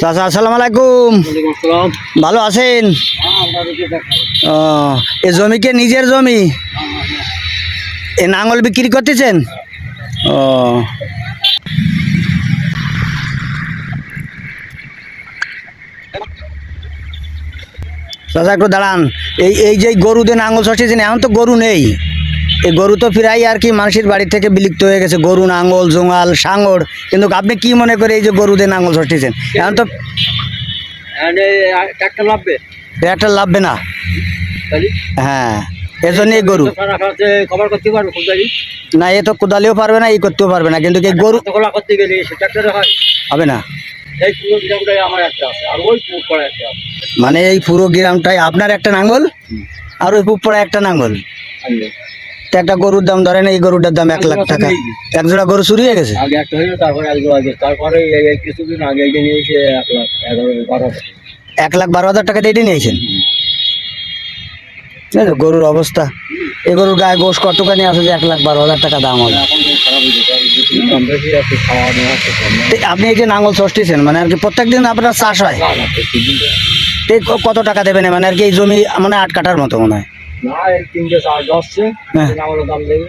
চাচা আসসালামু আলাইকুম। ভালো আছেন? ও, এ জমিকে নিজের জমি, এ নাঙ্গল বিক্রি করতেছেন? ও, চাচা একটু দাঁড়ান। এই এই যে গরু দিয়ে নাঙ্গল চড়ছেন, এখন তো গরু নেই। এই গরু তো প্রায় আর কি মানুষের বাড়ি থেকে বিলুপ্ত হয়ে গেছে, গরু, নাঙ্গল, জোঙাল, সাঙর। কিন্তু আপনি কি মনে করে এই যে গরু দিয়ে নাঙ্গল চড়তেছেন? এখন তো একটা লাভবে না। হ্যাঁ, এজন্য এই গরু না, এ তো কোদালেও পারবে না, এই করতেও পারবে না। কিন্তু এই গরু করতে গেলে হবে না। এই পুরো গ্রামটাই আমার একটা আছে, আর ওই পুকুরে একটা আছে। মানে এই পুরো গ্রামটাই আপনার একটা নাঙ্গল, আর ওই পুকুরে একটা নাঙ্গল। তো একটা গরুর দাম ধরেন, এই গরুটার দাম 1 লাখ টাকা। এক জোড়া গরু চুরি হয়ে গেছে। আগে একটা হইলো, তারপরে একজোড়া গেছে, তারপরে এই কিছুদিন আগে এই যে নিয়েছে 1,11,12,000। 1,12,000 টাকা দিয়ে নিয়েছেন? গরুর অবস্থা, এই গরুর গায়ে গোশ কতখানি আছে যে 1,12,000 টাকা দাম হবে? এখন তো খারাপ হয়ে গেছে, দাম বেশি আছে, খাওয়া দাওয়া আছে কম। আপনি এই যে নাঙ্গল চষতেছেন, মানে আর কি প্রত্যেকদিন আপনার চাষ হয়? এই কত টাকা দেবেন মানে আর কি? এই জমি মানে 8 কাঠার মতো মনে হয়। না, এই 3টে চাষ আসছে, নাঙ্গলের দাম দেবে।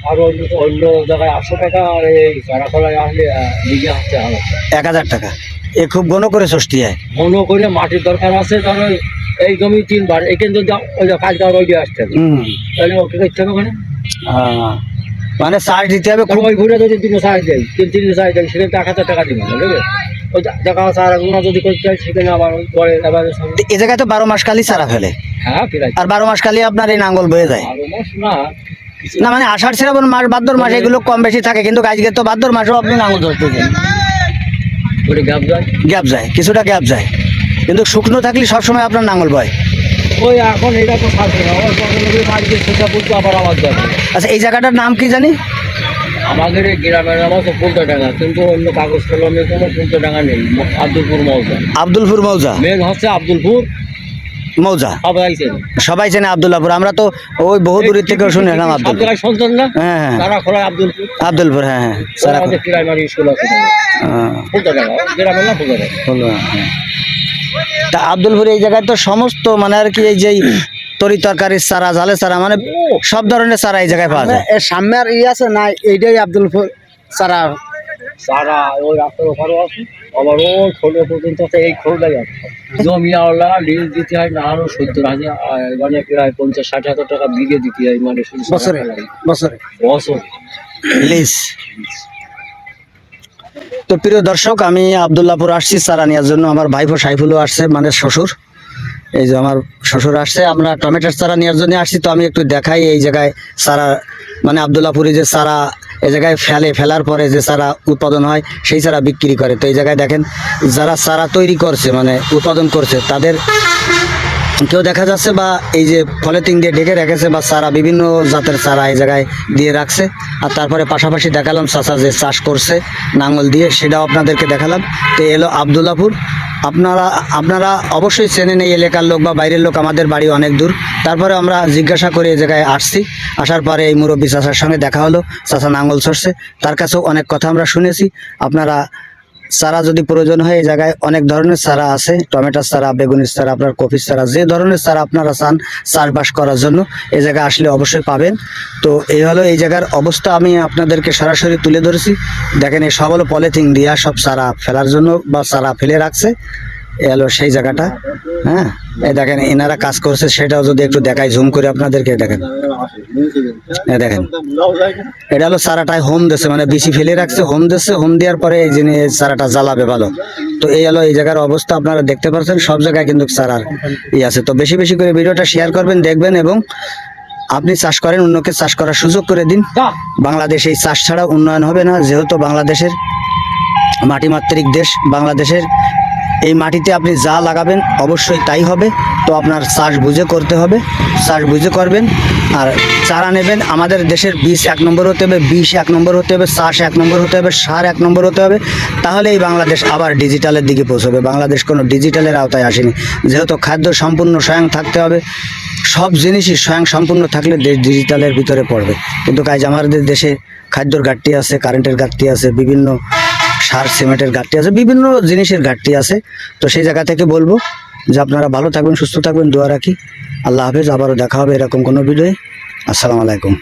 আর অন্য জায়গায় 800 টাকা, আর এই চারাখোলায় আসলে বিঘে হচ্ছে 1,000 টাকা। এ খুব ঘন করে ষষ্ঠী হয়। ঘন করে মাটির দরকার আছে, ধরো এই জমি 3 বার, এখানে যদি ওই যে কাজ করার ওই দিয়ে আসতে হবে, তাহলে ওকে করতে হবে ওখানে। মানে চার্জ দিতে হবে। ওই ঘুরে যদি 3 চার্জ দেয়, 3 চার্জ দেয়, সেখানে 1,000 টাকা দিবে, বুঝলে? ওই দেখা আছে আর গুণা যদি করতে হয়, সেখানে আবার পরে এবার এই জায়গায় তো 12 মাস কালই চারা ফেলে। হ্যাঁ, ঠিক আছে। আর 12 মাস কালই আপনার এই নাঙ্গল বয়ে যায়। 12 মাস না, না মানে আষাঢ় শ্রাবণ মাস, ভাদ্র মাস এগুলো কম বেশি থাকে, কিন্তু আজকে তো ভাদ্র মাসেও আপনি নাঙ্গল ধরতেছেন। গ্যাপ যায়, কিছুটা গ্যাপ যায়, কিন্তু শুকনো থাকলে সবসময় আপনার নাঙ্গল বয়। ওই এখন এটা তো থাকবে না, সেটা বলতে আবার আমার যাবে। আচ্ছা, এই জায়গাটার নাম কি জানি? আমাদের এই গ্রামের নাম হচ্ছে পুলতাডাঙ্গা, কিন্তু অন্য কাগজ কলমে কোনো পুলতাডাঙ্গা নেই। আব্দুলপুর মৌজা। আব্দুলপুর মৌজা, মেন হচ্ছে আব্দুলপুর মৌজা। সবাই চেনে আব্দুল্লাহপুর। আমরা তো ওই বহু দূরের থেকে শুনলাম আব্দুল সন্তান না। হ্যাঁ হ্যাঁ, তারা খোলায় আব্দুলপুর। আব্দুলপুর, হ্যাঁ হ্যাঁ। আমাদের প্রাইমারি স্কুল আছে পুলতাডাঙ্গা, গ্রামের নাম পুলতাডাঙ্গা। তা আব্দুলপুর এই জায়গায় তো সমস্ত মানে আর কি এই যে তরি তরকারির চারা, জালে চারা, মানে সব ধরনের চারা এই জায়গায় পাওয়া যায়। এর সামনে আর আছে না, এইটাই আব্দুলপুর চারা। চারা ওই রাস্তার ওপারও আছে, আবার ওই খোল পর্যন্ত এই খোলটাই আছে। জমিওয়ালা লিজ দিতে হয় না, আরো 70,000, মানে প্রায় 50-60 হাজার টাকা বিঘে দিতে হয়, মানে বছরে বছরে লিজ। তো প্রিয় দর্শক, আমি আব্দুল্লাহপুর আসছি চারা নেওয়ার জন্য। আমার ভাইপো সাইফুলও আসছে, মানে শ্বশুর। এই যে আমার শ্বশুর আসছে, আমরা টমেটোর চারা নেওয়ার জন্য আসছি। তো আমি একটু দেখাই এই জায়গায় চারা, মানে আব্দুল্লাহপুরে যে চারা এই জায়গায় ফেলার পরে যে চারা উৎপাদন হয়, সেই চারা বিক্রি করে। তো এই জায়গায় দেখেন, যারা চারা তৈরি করছে মানে উৎপাদন করছে, তাদের কেউ দেখা যাচ্ছে বা এই যে পলিথিন দিয়ে ঢেকে রেখেছে, বা চারা বিভিন্ন জাতের চারা এই জায়গায় দিয়ে রাখছে। আর তারপরে পাশাপাশি দেখালাম চাচা যে চাষ করছে নাঙ্গল দিয়ে, সেটাও আপনাদেরকে দেখালাম। তো এলো আব্দুল্লাহপুর। আপনারা অবশ্যই চেনেন এই এলাকার লোক বা বাইরের লোক, আমাদের বাড়ি অনেক দূর। তারপরে আমরা জিজ্ঞাসা করে এই জায়গায় আসছি। আসার পরে এই মুরব্বী চাচার সঙ্গে দেখা হলো, চাচা নাঙ্গল চড়ছে, তার কাছেও অনেক কথা আমরা শুনেছি। আপনারা চারা যদি প্রয়োজন হয়, এই জায়গায় অনেক ধরনের চারা আছে, টমেটোর চারা, বেগুনের চারা, আপনার কফির চারা, যে ধরনের চারা আপনারা চান চাষবাস করার জন্য এই জায়গায় আসলে অবশ্যই পাবেন। তো এই হলো এই জায়গার অবস্থা, আমি আপনাদেরকে সরাসরি তুলে ধরেছি। দেখেন, এই সব হলো পলিথিন দিয়া সব চারা ফেলার জন্য বা চারা ফেলে রাখছে। এ হলো সেই জায়গাটা। হ্যাঁ, এই দেখেন এনারা কাজ করছে, সেটাও যদি একটু দেখাই জুম করে আপনাদেরকে। দেখেন, দেখেন এটা হলো চারাটায় হোম দিচ্ছে, মানে বেশি ফেলে রাখছে, হোম দিচ্ছে। হোম দেওয়ার পরে এই জিনিস চারাটা জ্বালাবে ভালো। তো এই হলো এই জায়গার অবস্থা, আপনারা দেখতে পাচ্ছেন সব জায়গায় কিন্তু চারার আছে। তো বেশি বেশি করে ভিডিওটা শেয়ার করবেন, দেখবেন, এবং আপনি চাষ করেন, অন্যকে চাষ করার সুযোগ করে দিন। বাংলাদেশ এই চাষ ছাড়া উন্নয়ন হবে না, যেহেতু বাংলাদেশের মাটিমাত্রিক দেশ। বাংলাদেশের এই মাটিতে আপনি যা লাগাবেন অবশ্যই তাই হবে। তো আপনার চাষ বুঝে করতে হবে, চাষ বুঝে করবেন। আর চারা নেবেন, আমাদের দেশের বীজ 1 নম্বর হতে হবে, বিষ 1 নম্বর হতে হবে, চাষ 1 নম্বর হতে হবে, সার 1 নম্বর হতে হবে। তাহলে এই বাংলাদেশ আবার ডিজিটালের দিকে পৌঁছবে। বাংলাদেশ কোনো ডিজিটালের আওতায় আসেনি, যেহেতু খাদ্য সম্পূর্ণ স্বয়ং থাকতে হবে। সব জিনিসই স্বয়ং সম্পূর্ণ থাকলে দেশ ডিজিটালের ভিতরে পড়বে। কিন্তু কাজ আমাদের দেশে খাদ্যর ঘাটতি আছে, কারেন্টের ঘাটতি আছে, বিভিন্ন সার সিমেন্টের ঘাটতি আছে, বিভিন্ন জিনিসের ঘাটতি আছে। তো সেই জায়গা থেকে বলবো যে আপনারা ভালো থাকবেন, সুস্থ থাকবেন, দোয়া রাখি। আল্লাহ হাফেজ, আবারও দেখা হবে এরকম কোনো ভিডিওয়ে। আসসালামু আলাইকুম।